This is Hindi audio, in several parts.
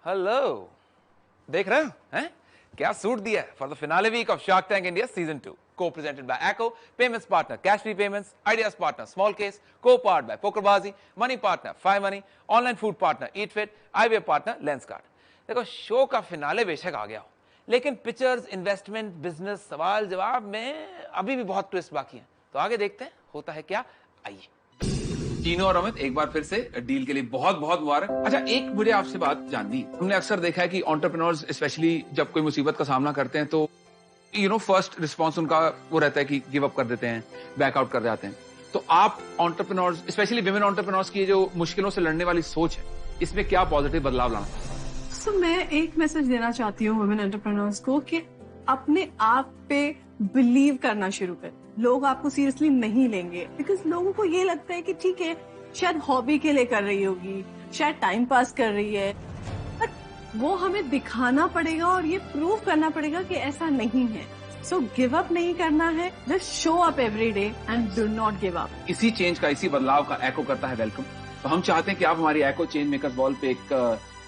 हेलो, देख रहे हैं क्या सूट दिया है for the finale week of Shark Tank India season 2, co-presented by Acko, payments partner Cash Free Payments, ideas partner Small Case, co-powered by Pokerbazi, money partner 5 Money, online food partner Eat Fit, eyewear partner Lenskart। देखो, शो का फिनाले बेशक आ गया हो, लेकिन पिक्चर्स, इन्वेस्टमेंट, बिजनेस, सवाल जवाब में अभी भी बहुत ट्विस्ट बाकी हैं। तो आगे देखते हैं होता है क्या। आइए। तीनों और अमित, एक बार फिर से डील के लिए बहुत बहुत मुबारक। अच्छा, एक मुझे आपसे बात जाननी है। हमने अक्सर देखा है कि एंटरप्रेन्योर्स स्पेशली जब कोई मुसीबत का सामना करते हैं तो फर्स्ट रिस्पांस उनका वो रहता है कि गिव अप कर देते हैं, बैकआउट कर जाते हैं। तो आप एंटरप्रेन्योर्स, स्पेशली विमेन एंटरप्रेन्योर्स की जो मुश्किलों से लड़ने वाली सोच है, इसमें क्या पॉजिटिव बदलाव लाना? मैं एक मैसेज देना चाहती हूँ वुमेन एंटरप्रेन्योर्स को कि अपने आप पे बिलीव करना शुरू कर। लोग आपको सीरियसली नहीं लेंगे बिकॉज लोगों को ये लगता है कि ठीक है, शायद हॉबी के लिए कर रही होगी, शायद टाइम पास कर रही है, बट वो हमें दिखाना पड़ेगा और ये प्रूव करना पड़ेगा कि ऐसा नहीं है। सो गिव अप नहीं करना है, just show up every day and do not give up. इसी चेंज का, इसी बदलाव का Acko करता है वेलकम। तो हम चाहते हैं कि आप हमारी Acko चेंज मेकर्स वॉल पे एक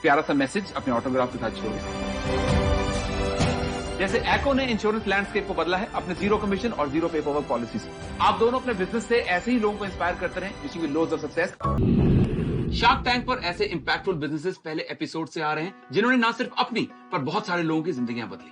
प्यारा सा मैसेज अपने ऑटोग्राफ के साथ छोड़ें। जैसे Acko ने इंश्योरेंस लैंडस्केप को बदला है अपने जीरो कमीशन और जीरो पेपर वर्क पॉलिसी से। आप दोनों अपने बिजनेस से ऐसे ही लोगों को इंस्पायर करते रहें, wishing you loads of success. Shark tank पर ऐसे इंपैक्टफुल बिजनेसेस पहले एपिसोड से आ रहे हैं जिन्होंने ना सिर्फ अपनी पर बहुत सारे लोगों की जिंदगियां बदली।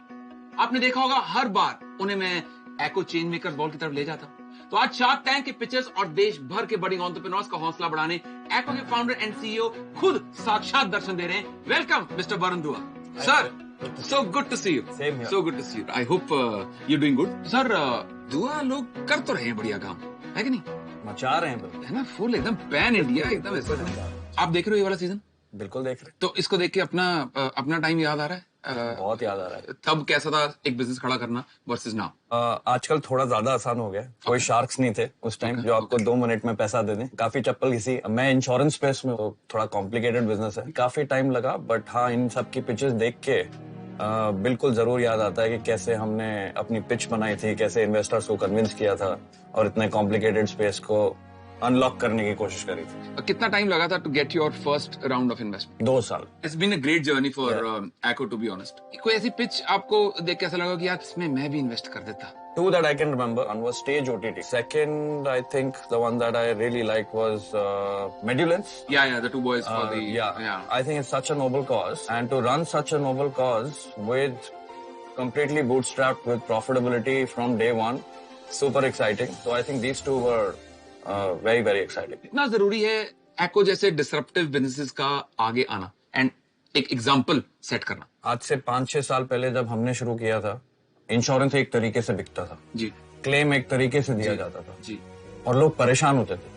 आपने देखा होगा हर बार उन्हें मैं Acko चेंज मेकर्स वॉल की तरफ ले जाता हूं। तो आज शार्क टैंक के पिक्चर्स और देश भर के बड़ी एंटरप्रेन्योर्स का हौसला बढ़ाने Acko के फाउंडर एंड सीईओ खुद साक्षात दर्शन दे रहे हैं। वेलकम मिस्टर वरुण दुआ। Sir, so good to see you. Same here. So good to see you. I hope you're doing good. Sir, दुआ लोग कर तो रहे हैं बढ़िया काम, है कि नहीं? मचा रहे हैं, है ना, फुल एकदम पैन इंडिया, एकदम ऐसा। आप देख रहे हो ये वाला सीजन? बिल्कुल देख रहे। तो इसको देख के अपना टाइम याद आ रहा है? बहुत याद आ रहा है। तब कैसा था एक बिजनेस खड़ा करना वर्सेस नाउ? आजकल थोड़ा ज्यादा आसान हो गया। कोई शार्क्स नहीं थे उस टाइम जो आपको 2 मिनट में पैसा दे दें। काफी चप्पल घिसी। मैं इंश्योरेंस स्पेस में, तो थोड़ा कॉम्प्लिकेटेड बिजनेस है, काफी टाइम लगा। बट हाँ, इन सब की पिचेस देख के बिल्कुल जरूर याद आता है कि कैसे हमने अपनी पिच बनाई थी, कैसे इन्वेस्टर्स को कन्विंस किया था और इतने कॉम्प्लिकेटेड स्पेस को अनलॉक करने की कोशिश करी थी। कितना टाइम लगा था to get your first round of investment? 2 साल। It's been a great journey for Acko to be honest. कोई ऐसी पिच आपको देख के ऐसा लगा कि यार इसमें मैं भी इन्वेस्ट कर देता? 2 that I can remember. One was Stage OTT. Second, I think the one that I really liked was Medulence. Yeah, the two boys for the... Yeah. I think it's such a noble cause. And to run such a noble cause with completely bootstrapped with profitability from day one, super exciting. So I think these two were very, very exciting. इतना जरूरी है Acko जैसे डिसरप्टिव बिजनेसेस का आगे आना एंड एक एग्जांपल सेट करना। आज से 5-6 साल पहले जब हमने शुरू किया था, इंश्योरेंस एक तरीके से बिकता था जी, क्लेम एक तरीके से दिया जाता था जी, और लोग परेशान होते थे।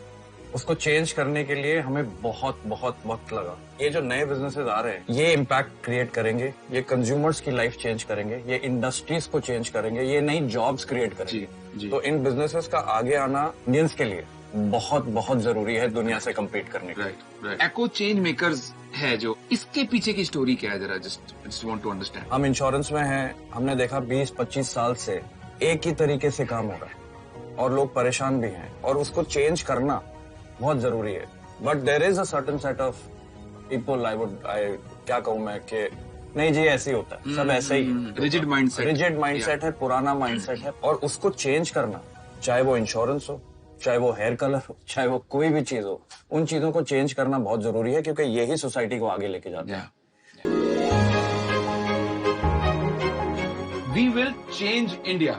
उसको चेंज करने के लिए हमें बहुत बहुत वक्त लगा। ये जो नए बिजनेसेस आ रहे हैं, ये इम्पैक्ट क्रिएट करेंगे, ये कंज्यूमर्स की लाइफ चेंज करेंगे, ये इंडस्ट्रीज को चेंज करेंगे, ये नई जॉब्स क्रिएट करेंगे। जी। तो इन बिजनेसेस का आगे आना इंडियंस के लिए बहुत बहुत जरूरी है दुनिया से कम्पीट करने के लिए। राइट। Acko चेंज मेकर्स है जो, इसके पीछे की स्टोरी क्या है, जरा जस्ट वांट टू अंडरस्टैंड। हम इंश्योरेंस में हैं, हमने देखा 20-25 साल से एक ही तरीके से काम हो रहा है और लोग परेशान भी हैं और उसको चेंज करना बहुत जरूरी है। But there is a certain set of people, क्या कहूँ मैं, कि नहीं जी ऐसे ही होता है, सब ऐसे ही। रिजिड माइंडसेट है, पुराना माइंडसेट है और उसको चेंज करना, चाहे वो इंश्योरेंस हो, चाहे वो हेयर कलर हो, चाहे वो कोई भी चीज हो, उन चीजों को चेंज करना बहुत जरूरी है क्योंकि यही सोसाइटी को आगे लेके जाता है। We will change India.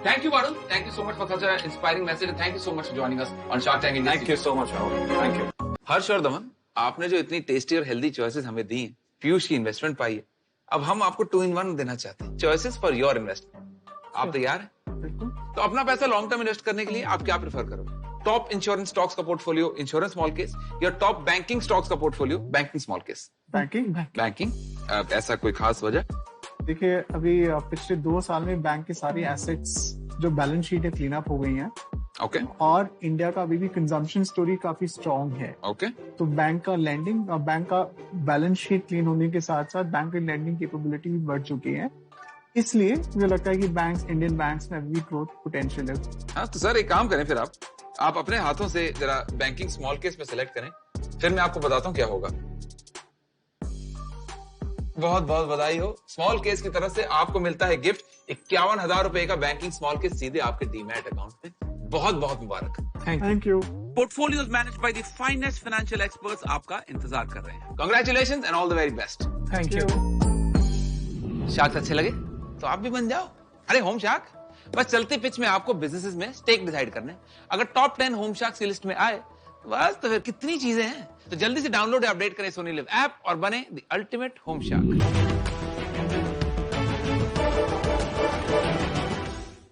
Thank you, Varun. Thank you so much for such an inspiring message and thank you so much for joining us on Shark Tank India. Thank you so much Rahul, thank you. Harsh और दमन, आपने जो इतनी टेस्टी और हेल्दी चॉइसेस हमें दी हैं, पीयूष की इन्वेस्टमेंट पाई है, अब हम आपको 2-in-1 देना चाहते हैं, चॉइसेस फॉर योर इन्वेस्टमेंट। आप तैयार हैं? तो अपना पैसा लॉन्ग टर्म इन्वेस्ट करने के लिए आप क्या प्रेफर करोगे? टॉप इंश्योरेंस स्टॉक्स का पोर्टफोलियो इंश्योरेंस स्मॉल केस या टॉप बैंकिंग स्टॉक्स का portfolio banking small case? Banking. ऐसा कोई खास वजह? देखिए, अभी पिछले 2 साल में बैंक की सारी एसेट्स जो बैलेंस शीट है क्लीन अप हो गई हैं। ओके। और इंडिया का अभी भी कंजम्पशन स्टोरी काफी स्ट्रांग है। ओके। तो बैंक का लैंडिंग और बैंक का बैलेंस शीट क्लीन होने के साथ साथ बैंक की लैंडिंग कैपेबिलिटी भी बढ़ चुकी है। इसलिए मुझे लगता है कि बैंक्स, इंडियन बैंक्स में अभी ग्रोथ पोटेंशियल है। हाँ, तो सर एक काम करें फिर, आप अपने हाथों से जरा बैंकिंग स्मॉल केस में सिलेक्ट करें, फिर मैं आपको बताता हूँ क्या होगा। बहुत बहुत बधाई हो। स्मॉल केस की तरफ से आपको मिलता है गिफ्ट 51,000 रुपए का बैंकिंग स्मॉल केस सीधे आपके डीमैट अकाउंट पे। बहुत बहुत मुबारक। Thank you. Portfolios managed by the finest financial experts आपका इंतजार कर रहे हैं। Congratulations and all the very best. Thank you. Sharks अच्छे लगे तो आप भी बन जाओ। अरे होम शार्क, बस चलते पिच में आपको बिजनेसेस में स्टेक डिसाइड करने। अगर टॉप 10 होम शार्क्स की लिस्ट में आए बस तो फिर कितनी चीजें हैं। तो जल्दी से डाउनलोड या अपडेट करें सोनी लिव ऐप और बने द अल्टीमेट होम शार्क।